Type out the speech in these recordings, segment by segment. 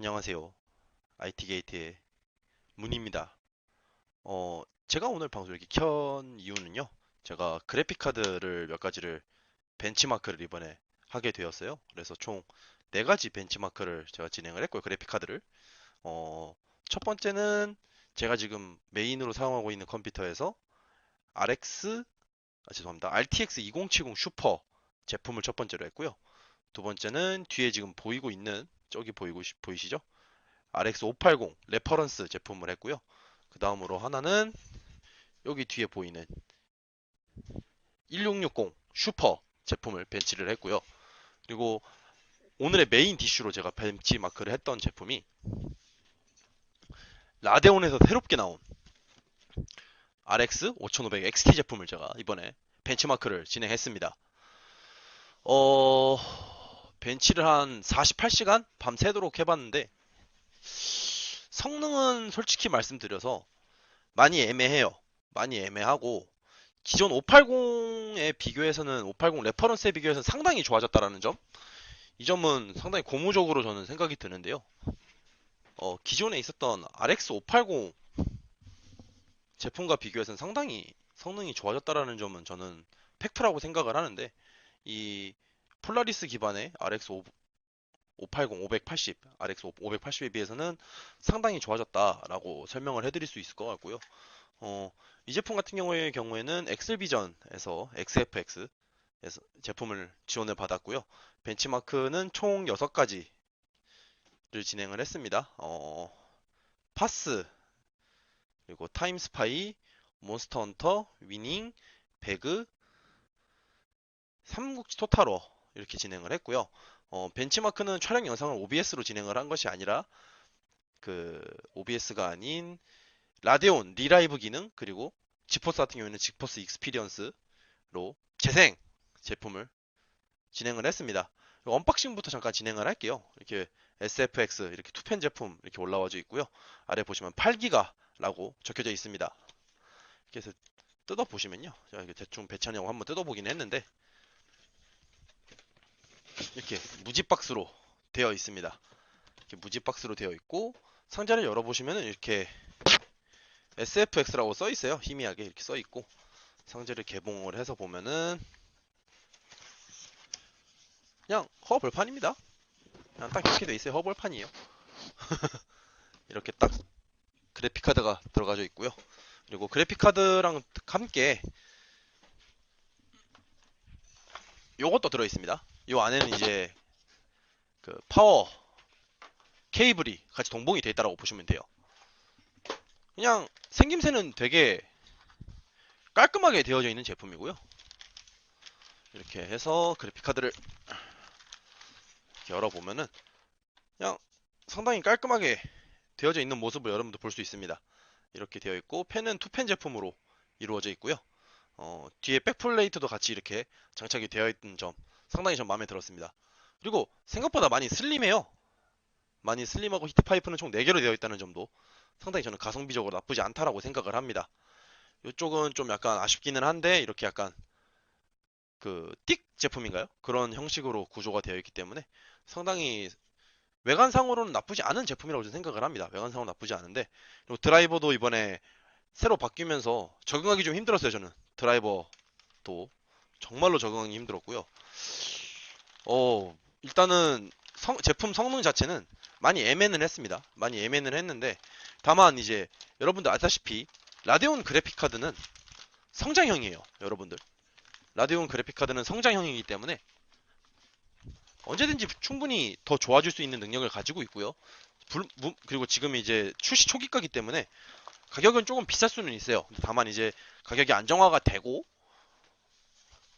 안녕하세요. IT게이트의 문입니다. 제가 오늘 방송 이렇게 켠 이유는요. 제가 그래픽 카드를 몇 가지를 벤치마크를 이번에 하게 되었어요. 그래서 총 4가지 벤치마크를 제가 진행을 했고요. 그래픽 카드를. 어, 첫 번째는 제가 지금 메인으로 사용하고 있는 컴퓨터에서 죄송합니다. RTX 2070 슈퍼 제품을 첫 번째로 했고요. 두 번째는 뒤에 지금 보이고 있는 저기 보이시죠? RX 580 레퍼런스 제품을 했고요. 그 다음으로 하나는 여기 뒤에 보이는 1660 슈퍼 제품을 벤치를 했고요. 그리고 오늘의 메인 디슈로 제가 벤치 마크를 했던 제품이 라데온에서 새롭게 나온 RX 5500 XT 제품을 제가 이번에 벤치마크를 진행했습니다. 어, 벤치를 한 48시간 밤새도록 해봤는데 성능은 솔직히 말씀드려서 많이 애매해요. 많이 애매하고 기존 580에 비교해서는 580 레퍼런스에 비교해서는 상당히 좋아졌다라는 점. 이 점은 상당히 고무적으로 저는 생각이 드는데요. 기존에 있었던 RX 580 제품과 비교해서는 상당히 성능이 좋아졌다라는 점은 저는 팩트라고 생각을 하는데 이 폴라리스 기반의 RX 580, 580, RX 580에 비해서는 상당히 좋아졌다라고 설명을 해드릴 수 있을 것 같고요. 어, 이 제품 같은 경우에는 엑셀비전에서 XFX 제품을 지원을 받았고요. 벤치마크는 총 6가지를 진행을 했습니다. 파스, 그리고 타임스파이, 몬스터 헌터, 위닝, 배그, 삼국지 토탈워 이렇게 진행을 했고요. 벤치마크는 촬영 영상을 OBS로 진행을 한 것이 아니라 그 OBS가 아닌 라데온 리라이브 기능 그리고 지포스 같은 경우에는 지포스 익스피리언스로 재생 제품을 진행을 했습니다. 언박싱부터 잠깐 진행을 할게요. 이렇게 SFX 이렇게 투펜 제품 이렇게 올라와져 있고요. 아래 보시면 8기가라고 적혀져 있습니다. 이렇게 해서 뜯어 보시면요. 제가 대충 배치하려고 한번 뜯어 보긴 했는데 이렇게 무지박스로 되어 있습니다. 이렇게 무지박스로 되어 있고 상자를 열어 보시면은 이렇게 SFX라고 써 있어요. 희미하게 이렇게 써 있고 상자를 개봉을 해서 보면은 그냥 허벌판입니다. 그냥 딱 이렇게 돼 있어요. 허벌판이에요. 이렇게 딱 그래픽 카드가 들어가져 있고요. 그리고 그래픽 카드랑 함께 요것도 들어 있습니다. 요 안에는 이제 그 파워 케이블이 같이 동봉이 돼 있다고 보시면 돼요. 그냥 생김새는 되게 깔끔하게 되어져 있는 제품이고요. 이렇게 해서 그래픽 카드를 열어보면은 그냥 상당히 깔끔하게 되어져 있는 모습을 여러분도 볼 수 있습니다. 이렇게 되어 있고 펜은 투펜 제품으로 이루어져 있고요. 뒤에 백플레이트도 같이 이렇게 장착이 되어 있는 점 상당히 좀 마음에 들었습니다. 그리고 생각보다 많이 슬림해요. 많이 슬림하고 히트파이프는 총 4개로 되어 있다는 점도 상당히 저는 가성비적으로 나쁘지 않다라고 생각을 합니다. 이쪽은 좀 약간 아쉽기는 한데 이렇게 약간 그 띡 제품인가요? 그런 형식으로 구조가 되어 있기 때문에 상당히 외관상으로는 나쁘지 않은 제품이라고 저는 생각을 합니다. 외관상으로 나쁘지 않은데 그리고 드라이버도 이번에 새로 바뀌면서 적응하기 좀 힘들었어요. 저는 드라이버도 정말로 적응하기 힘들었고요. 일단은 제품 성능 자체는 많이 애매는 했습니다. 많이 애매는 했는데 다만 이제 여러분들 아시다시피 라데온 그래픽 카드는 성장형이에요. 여러분들 라데온 그래픽 카드는 성장형이기 때문에 언제든지 충분히 더 좋아질 수 있는 능력을 가지고 있고요. 그리고 지금 이제 출시 초기가기 때문에 가격은 조금 비쌀 수는 있어요. 다만 이제 가격이 안정화가 되고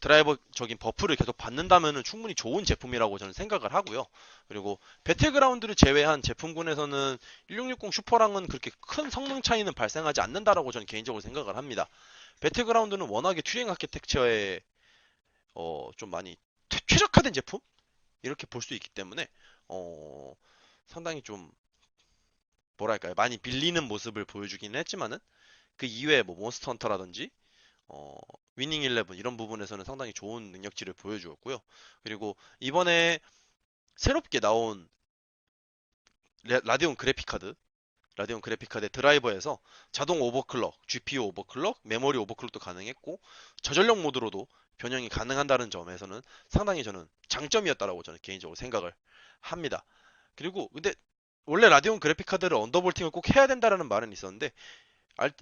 드라이버적인 버프를 계속 받는다면 충분히 좋은 제품이라고 저는 생각을 하고요. 그리고 배틀그라운드를 제외한 제품군에서는 1660 슈퍼랑은 그렇게 큰 성능 차이는 발생하지 않는다라고 저는 개인적으로 생각을 합니다. 배틀그라운드는 워낙에 튜링 아키텍처에 좀 많이 최적화된 제품? 이렇게 볼 수 있기 때문에 어, 상당히 좀 뭐랄까요 많이 빌리는 모습을 보여주기는 했지만은 그 이외에 뭐 몬스터 헌터라든지 어, 위닝 11 이런 부분에서는 상당히 좋은 능력치를 보여주었고요. 그리고 이번에 새롭게 나온 라디온 그래픽 카드, 라디온 그래픽 카드 드라이버에서 자동 오버클럭, GPU 오버클럭, 메모리 오버클럭도 가능했고 저전력 모드로도 변형이 가능한다는 점에서는 상당히 저는 장점이었다라고 저는 개인적으로 생각을 합니다. 그리고 근데 원래 라디온 그래픽 카드를 언더볼팅을 꼭 해야 된다라는 말은 있었는데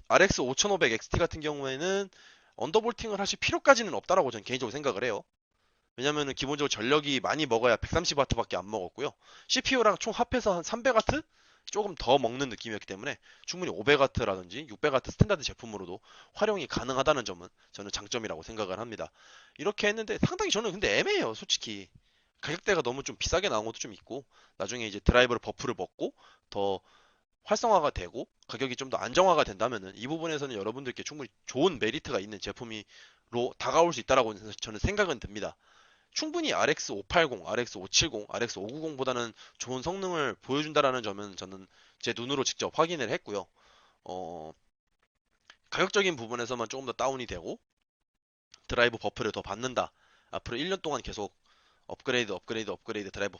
RX 5500 XT 같은 경우에는 언더볼팅을 하실 필요까지는 없다라고 저는 개인적으로 생각을 해요. 왜냐면은 기본적으로 전력이 많이 먹어야 130W밖에 안 먹었고요. CPU랑 총 합해서 한 300W? 조금 더 먹는 느낌이었기 때문에 충분히 500W라든지 600W 스탠다드 제품으로도 활용이 가능하다는 점은 저는 장점이라고 생각을 합니다. 이렇게 했는데 상당히 저는 근데 애매해요, 솔직히. 가격대가 너무 좀 비싸게 나온 것도 좀 있고, 나중에 이제 드라이버를 버프를 먹고 더 활성화가 되고 가격이 좀 더 안정화가 된다면은 이 부분에서는 여러분들께 충분히 좋은 메리트가 있는 제품으로 다가올 수 있다라고 저는 생각은 듭니다. 충분히 RX 580, RX 570, RX 590보다는 좋은 성능을 보여준다라는 점은 저는 제 눈으로 직접 확인을 했고요. 어, 가격적인 부분에서만 조금 더 다운이 되고 드라이브 버프를 더 받는다. 앞으로 1년 동안 계속 업그레이드 드라이브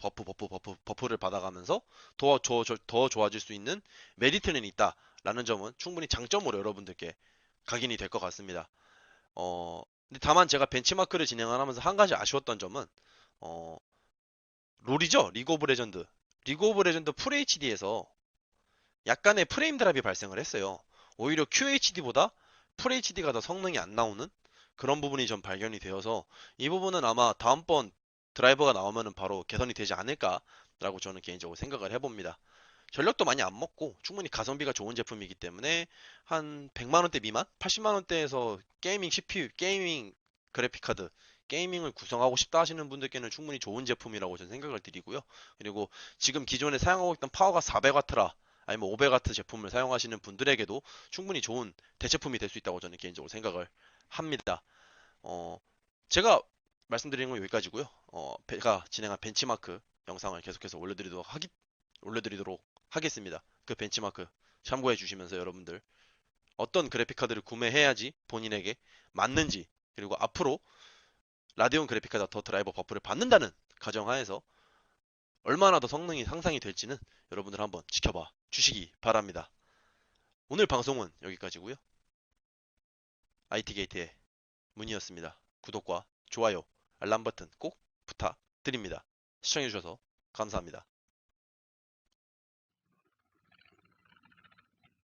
버프를 받아가면서 더 좋아질 수 있는 메리트는 있다라는 점은 충분히 장점으로 여러분들께 각인이 될 것 같습니다. 근데 다만 제가 벤치마크를 진행을 하면서 한 가지 아쉬웠던 점은 어, 롤이죠. 리그 오브 레전드. 리그 오브 레전드 FHD에서 약간의 프레임 드랍이 발생을 했어요. 오히려 QHD보다 FHD가 더 성능이 안 나오는 그런 부분이 좀 발견이 되어서 이 부분은 아마 다음번 드라이버가 나오면은 바로 개선이 되지 않을까라고 저는 개인적으로 생각을 해봅니다. 전력도 많이 안 먹고 충분히 가성비가 좋은 제품이기 때문에 한 100만 원대 미만, 80만 원대에서 게이밍 CPU, 게이밍 그래픽 카드, 게이밍을 구성하고 싶다 하시는 분들께는 충분히 좋은 제품이라고 저는 생각을 드리고요. 그리고 지금 기존에 사용하고 있던 파워가 400W라 아니면 500W 제품을 사용하시는 분들에게도 충분히 좋은 대체품이 될 수 있다고 저는 개인적으로 생각을 합니다. 어, 제가 말씀드리는 건 여기까지고요. 제가 진행한 벤치마크 영상을 계속해서 올려드리도록 하겠습니다. 그 벤치마크 참고해 주시면서 여러분들 어떤 그래픽 카드를 구매해야지 본인에게 맞는지, 그리고 앞으로 라디온 그래픽 카드 더 드라이버 버프를 받는다는 가정하에서 얼마나 더 성능이 향상이 될지는 여러분들 한번 지켜봐 주시기 바랍니다. 오늘 방송은 여기까지고요. IT게이트의 문이었습니다. 구독과 좋아요, 알람 버튼 꼭 부탁드립니다. 시청해주셔서 감사합니다.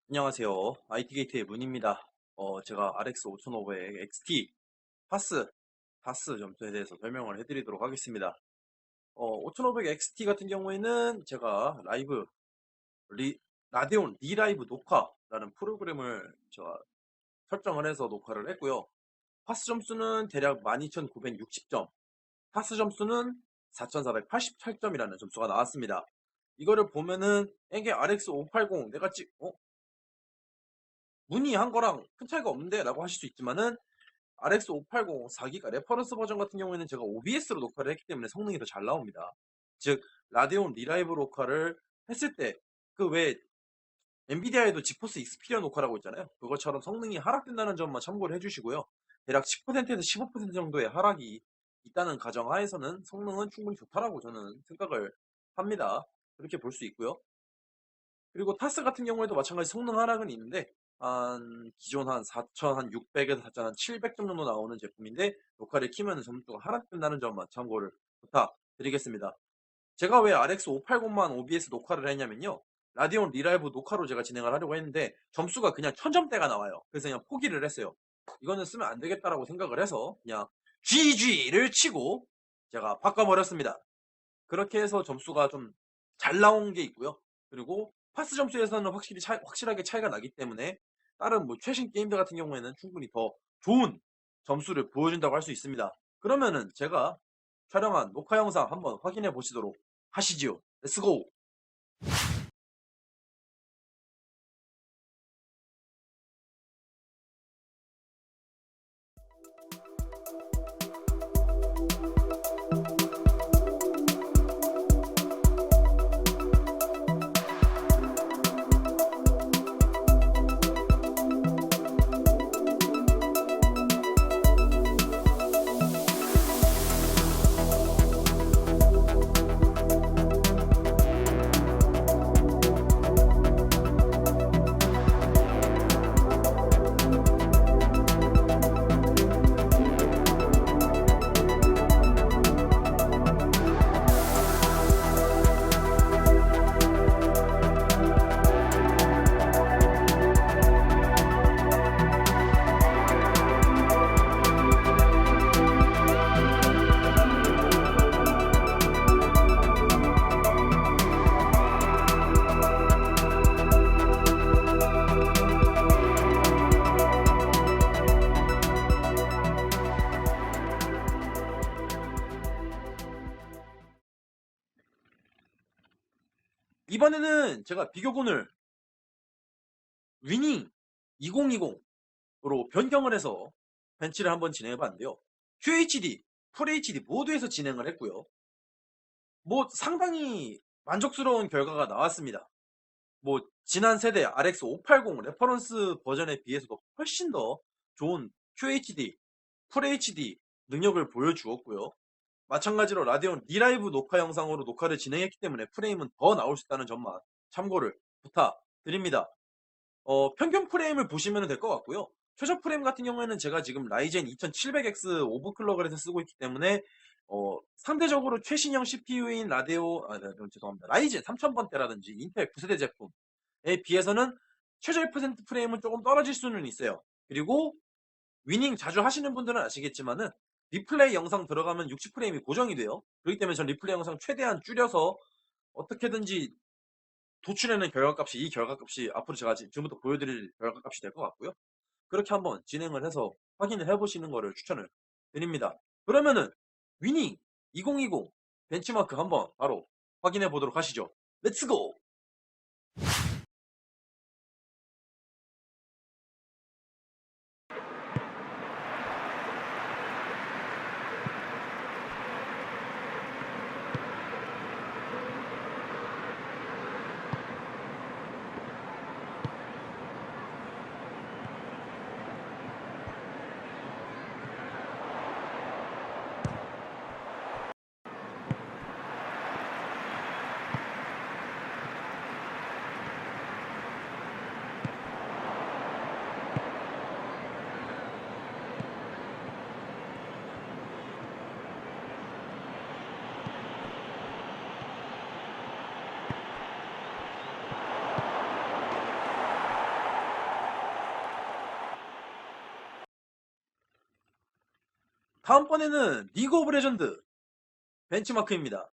안녕하세요. IT게이트의 문입니다. 제가 RX 5500 XT 파스 점수에 대해서 설명을 해드리도록 하겠습니다. 5500 XT 같은 경우에는 제가 라데온 리라이브 녹화라는 프로그램을 제가 설정을 해서 녹화를 했고요. 파스 점수는 대략 12960점, 파스 점수는 4488점이라는 점수가 나왔습니다. 이거를 보면은 이게 RX 580 내가 문의한 거랑 큰 차이가 없는데 라고 하실 수 있지만은 RX 580 4기가 레퍼런스 버전 같은 경우에는 제가 OBS로 녹화를 했기 때문에 성능이 더 잘 나옵니다. 즉 라데온 리라이브 녹화를 했을 때 그 왜 엔비디아에도 지포스 익스피리아 녹화라고 있잖아요. 그것처럼 성능이 하락된다는 점만 참고를 해주시고요. 대략 10%에서 15% 정도의 하락이 있다는 가정하에서는 성능은 충분히 좋다라고 저는 생각을 합니다. 그렇게 볼 수 있고요. 그리고 타스 같은 경우에도 마찬가지 성능 하락은 있는데 기존 한 4600에서 4700점 정도 나오는 제품인데 녹화를 키면 점수가 하락된다는 점만 참고를 부탁드리겠습니다. 제가 왜 RX 580만 OBS 녹화를 했냐면요. 라디온 리라이브 녹화로 제가 진행을 하려고 했는데 점수가 그냥 1000점대가 나와요. 그래서 그냥 포기를 했어요. 이거는 쓰면 안 되겠다라고 생각을 해서 그냥 GG를 치고 제가 바꿔버렸습니다. 그렇게 해서 점수가 좀 잘 나온 게 있고요. 그리고 파스 점수에서는 확실하게 차이가 나기 때문에 다른 뭐 최신 게임들 같은 경우에는 충분히 더 좋은 점수를 보여준다고 할 수 있습니다. 그러면은 제가 촬영한 녹화 영상 한번 확인해 보시도록 하시지요. 렛츠고! 이번에는 제가 비교군을 위닝 2020으로 변경을 해서 벤치를 한번 진행해 봤는데요. QHD, FHD 모두에서 진행을 했고요. 뭐 상당히 만족스러운 결과가 나왔습니다. 뭐 지난 세대 RX 580 레퍼런스 버전에 비해서도 훨씬 더 좋은 QHD, FHD 능력을 보여주었고요. 마찬가지로 라데온 리라이브 녹화 영상으로 녹화를 진행했기 때문에 프레임은 더 나올 수 있다는 점만 참고를 부탁드립니다. 평균 프레임을 보시면 될 것 같고요. 최저 프레임 같은 경우에는 제가 지금 라이젠 2700X 오버클럭을 해서 쓰고 있기 때문에 상대적으로 최신형 CPU인 죄송합니다. 라이젠 3000번대라든지 인텔 9세대 제품에 비해서는 최저 1% 프레임은 조금 떨어질 수는 있어요. 그리고 위닝 자주 하시는 분들은 아시겠지만은 리플레이 영상 들어가면 60프레임이 고정이 돼요. 그렇기 때문에 전 리플레이 영상 최대한 줄여서 어떻게든지 도출해낸 결과값이 이 결과값이 앞으로 제가 지금부터 보여드릴 결과값이 될 것 같고요. 그렇게 한번 진행을 해서 확인을 해보시는 거를 추천을 드립니다. 그러면은 위닝 2020 벤치마크 한번 바로 확인해 보도록 하시죠. 렛츠고! 다음번에는 리그 오브 레전드 벤치마크입니다.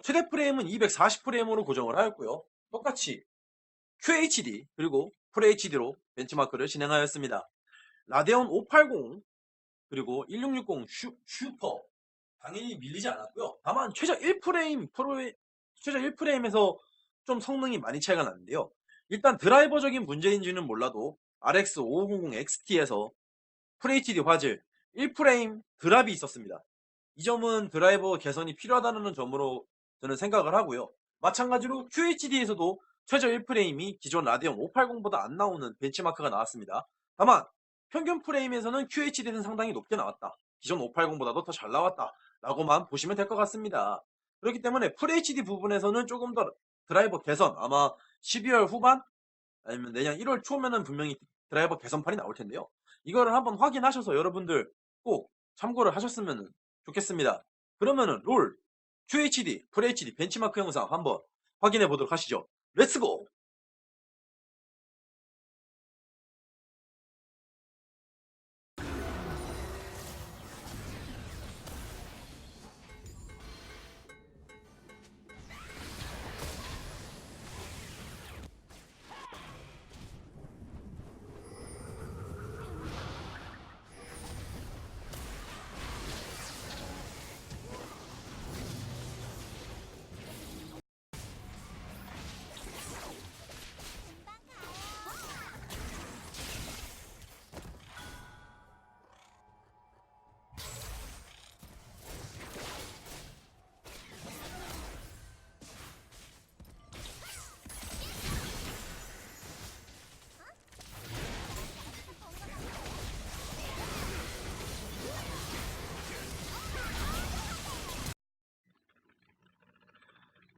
최대 프레임은 240프레임으로 고정을 하였고요. 똑같이 QHD 그리고 FHD로 벤치마크를 진행하였습니다. 라데온 580 그리고 1660 슈퍼 당연히 밀리지 않았고요. 다만 최저 1프레임에서 좀 성능이 많이 차이가 나는데요. 일단 드라이버적인 문제인지는 몰라도 RX 550 XT에서 FHD 화질 1프레임 드랍이 있었습니다. 이 점은 드라이버 개선이 필요하다는 점으로 저는 생각을 하고요. 마찬가지로 QHD에서도 최저 1프레임이 기존 라데온 580보다 안 나오는 벤치마크가 나왔습니다. 다만 평균 프레임에서는 QHD는 상당히 높게 나왔다. 기존 580보다도 더 잘 나왔다. 라고만 보시면 될 것 같습니다. 그렇기 때문에 FHD 부분에서는 조금 더 드라이버 개선, 아마 12월 후반 아니면 내년 1월 초면은 분명히 드라이버 개선판이 나올 텐데요. 이거를 한번 확인하셔서 여러분들 꼭 참고를 하셨으면 좋겠습니다. 그러면은 롤, QHD, FHD 벤치마크 영상 한번 확인해 보도록 하시죠. 렛츠고!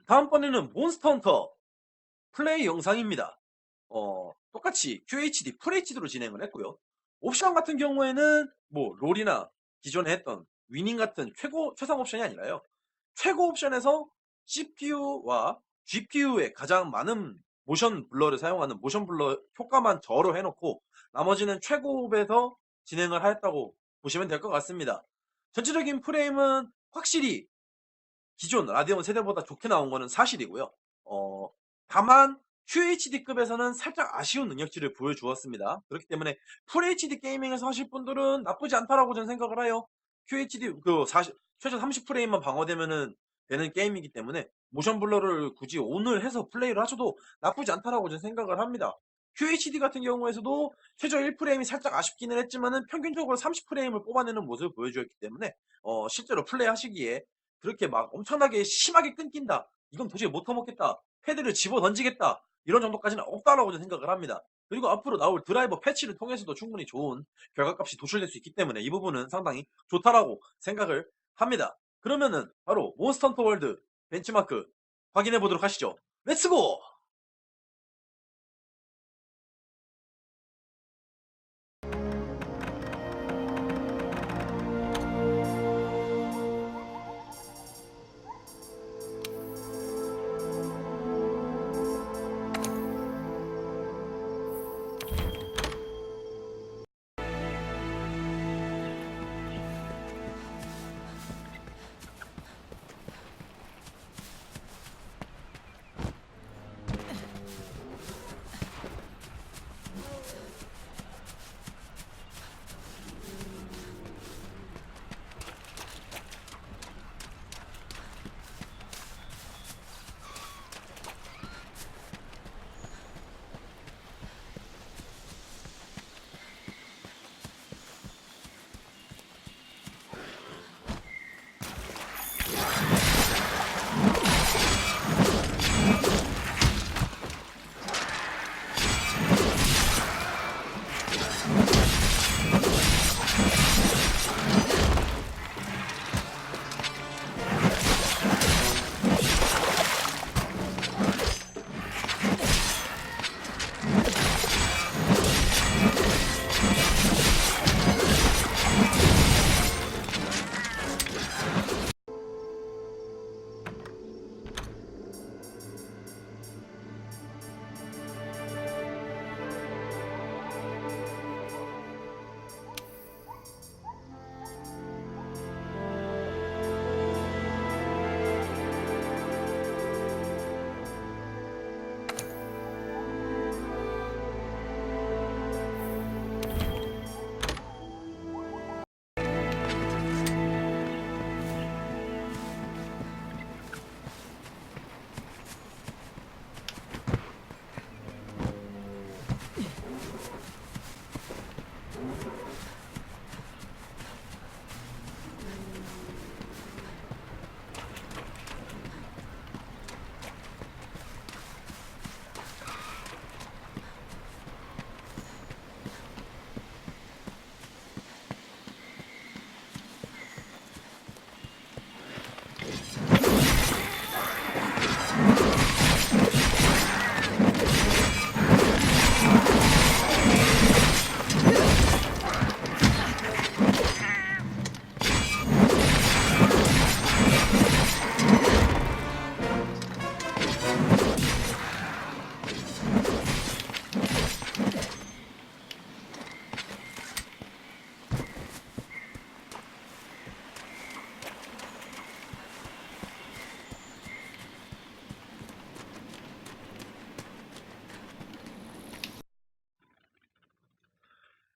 다음번에는 몬스터 헌터 플레이 영상입니다. 똑같이 QHD, FHD로 진행을 했고요. 옵션 같은 경우에는 뭐 롤이나 기존에 했던 위닝 같은 최상 옵션이 아니라요. 최고 옵션에서 CPU와 GPU에 가장 많은 모션 블러를 사용하는 모션 블러 효과만 저로 해놓고 나머지는 최고업에서 진행을 하였다고 보시면 될 것 같습니다. 전체적인 프레임은 확실히 기존 라데온 세대보다 좋게 나온 거는 사실이고요. 다만 QHD급에서는 살짝 아쉬운 능력치를 보여주었습니다. 그렇기 때문에 FHD 게이밍에서 하실 분들은 나쁘지 않다라고 저는 생각을 해요. QHD 최저 30프레임만 방어되면은 되는 게임이기 때문에 모션 블러를 굳이 온을 해서 플레이를 하셔도 나쁘지 않다라고 저는 생각을 합니다. QHD 같은 경우에서도 최저 1프레임이 살짝 아쉽기는 했지만은 평균적으로 30프레임을 뽑아내는 모습을 보여주었기 때문에 실제로 플레이하시기에 그렇게 막 엄청나게 심하게 끊긴다. 이건 도저히 못 터먹겠다. 패드를 집어 던지겠다. 이런 정도까지는 없다라고 저는 생각을 합니다. 그리고 앞으로 나올 드라이버 패치를 통해서도 충분히 좋은 결과값이 도출될 수 있기 때문에 이 부분은 상당히 좋다라고 생각을 합니다. 그러면은 바로 몬스터 헌터 월드 벤치마크 확인해 보도록 하시죠. 렛츠고!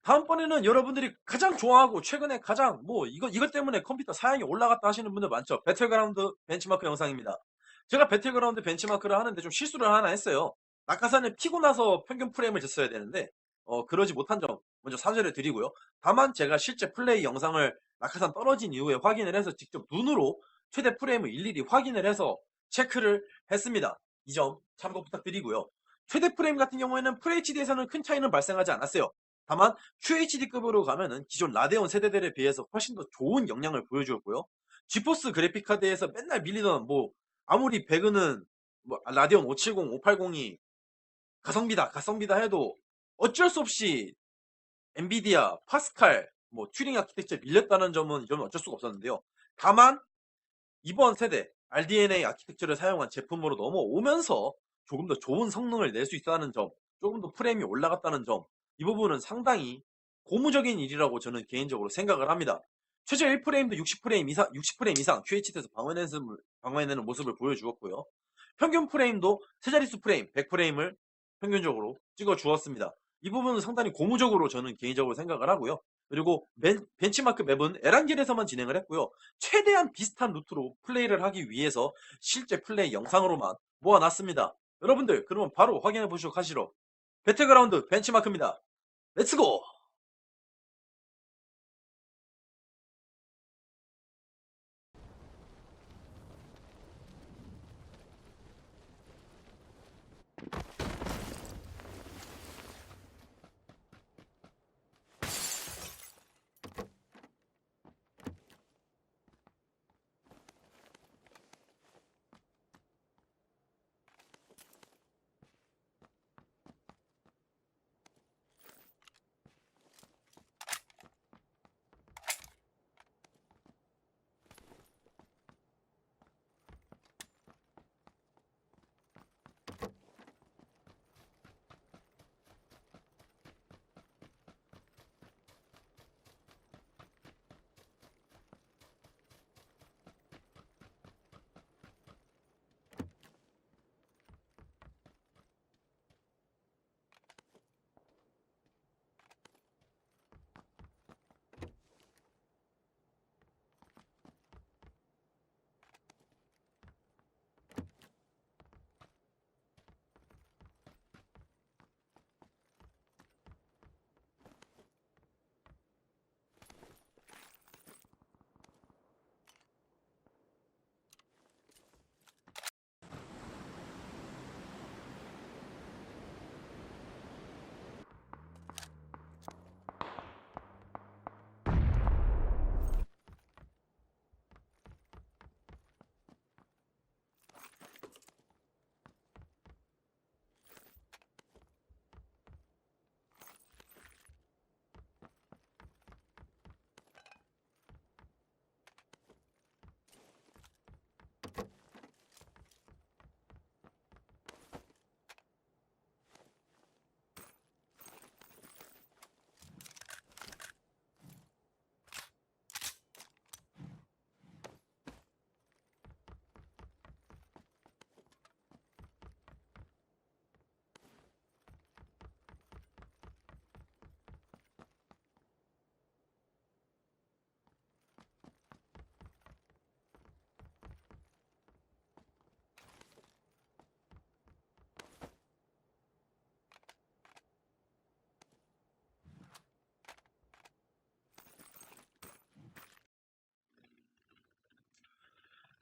다음번에는 여러분들이 가장 좋아하고 최근에 가장 이것 때문에 컴퓨터 사양이 올라갔다 하시는 분들 많죠. 배틀그라운드 벤치마크 영상입니다. 제가 배틀그라운드 벤치마크를 하는데 좀 실수를 하나 했어요. 낙하산을 피고 나서 평균 프레임을 쟀어야 되는데 그러지 못한 점 먼저 사죄를 드리고요. 다만 제가 실제 플레이 영상을 낙하산 떨어진 이후에 확인을 해서 직접 눈으로 최대 프레임을 일일이 확인을 해서 체크를 했습니다. 이 점 참고 부탁드리고요. 최대 프레임 같은 경우에는 FHD에서는 큰 차이는 발생하지 않았어요. 다만 QHD급으로 가면은 기존 라데온 세대들에 비해서 훨씬 더 좋은 역량을 보여주었고요. 지포스 그래픽카드에서 맨날 밀리던 아무리 배그는 라데온 570, 580이 가성비다 해도 어쩔 수 없이 엔비디아, 파스칼, 튜링 아키텍처에 밀렸다는 점은 이건 어쩔 수가 없었는데요. 다만 이번 세대 RDNA 아키텍처를 사용한 제품으로 넘어오면서 조금 더 좋은 성능을 낼 수 있다는 점, 조금 더 프레임이 올라갔다는 점, 이 부분은 상당히 고무적인 일이라고 저는 개인적으로 생각을 합니다. 최저 1프레임도 60프레임 이상 QHD에서 방어해내는 모습을 보여주었고요. 평균 프레임도 세 자릿수 프레임, 100프레임을 평균적으로 찍어 주었습니다. 이 부분은 상당히 고무적으로 저는 개인적으로 생각을 하고요. 그리고 벤치마크 맵은 에란길에서만 진행을 했고요. 최대한 비슷한 루트로 플레이를 하기 위해서 실제 플레이 영상으로만 모아놨습니다. 여러분들 그러면 바로 확인해 보시도록 하시죠. 배틀그라운드 벤치마크입니다. 렛츠고!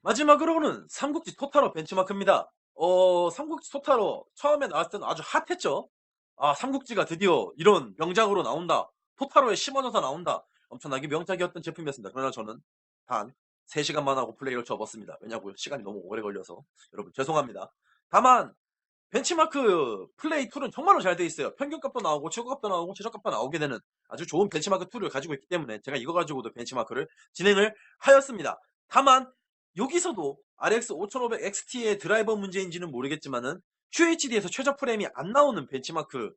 마지막으로는 삼국지 토탈워 벤치마크입니다. 삼국지 토탈워 처음에 나왔을 때는 아주 핫했죠. 아, 삼국지가 드디어 이런 명작으로 나온다. 토탈워에 심어져서 나온다. 엄청나게 명작이었던 제품이었습니다. 그러나 저는 단 3시간만 하고 플레이를 접었습니다. 왜냐고요? 시간이 너무 오래 걸려서. 여러분 죄송합니다. 다만 벤치마크 플레이 툴은 정말로 잘 돼 있어요. 평균값도 나오고 최고값도 나오고 최저값도 나오게 되는 아주 좋은 벤치마크 툴을 가지고 있기 때문에 제가 이거 가지고도 벤치마크를 진행을 하였습니다. 다만 여기서도 RX 5500 XT의 드라이버 문제인지는 모르겠지만은 QHD에서 최저 프레임이 안 나오는 벤치마크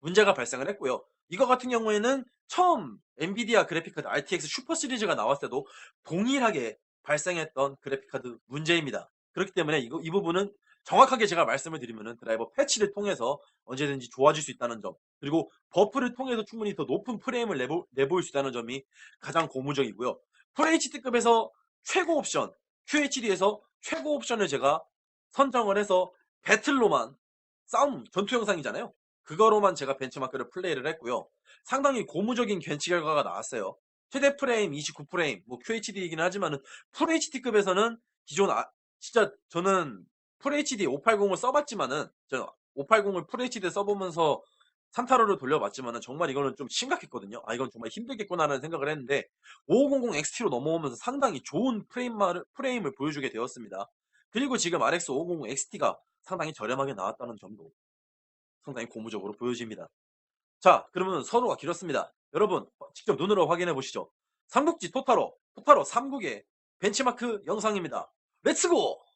문제가 발생을 했고요. 이거 같은 경우에는 처음 엔비디아 그래픽카드 RTX 슈퍼 시리즈가 나왔을 때도 동일하게 발생했던 그래픽카드 문제입니다. 그렇기 때문에 이 부분은 정확하게 제가 말씀을 드리면은 드라이버 패치를 통해서 언제든지 좋아질 수 있다는 점, 그리고 버프를 통해서 충분히 더 높은 프레임을 내볼 수 있다는 점이 가장 고무적이고요. FHD급에서 최고 옵션, QHD에서 최고 옵션을 제가 선정을 해서 배틀로만 싸움, 전투 영상이잖아요. 그거로만 제가 벤치마크를 플레이를 했고요. 상당히 고무적인 gen치 결과가 나왔어요. 최대 프레임 29프레임, 뭐 QHD이긴 하지만은 FHD급에서는 기존 진짜 저는 FHD 580을 써봤지만은 저는 580을 FHD에 써보면서 산타로를 돌려봤지만은 정말 이거는 좀 심각했거든요. 아, 이건 정말 힘들겠구나라는 생각을 했는데 5500 XT로 넘어오면서 상당히 좋은 프레임을 보여주게 되었습니다. 그리고 지금 RX 550 XT가 상당히 저렴하게 나왔다는 점도 상당히 고무적으로 보여집니다. 자, 그러면 서로가 길었습니다. 여러분, 직접 눈으로 확인해 보시죠. 삼국지 토탈워 3국의 벤치마크 영상입니다. 렛츠고!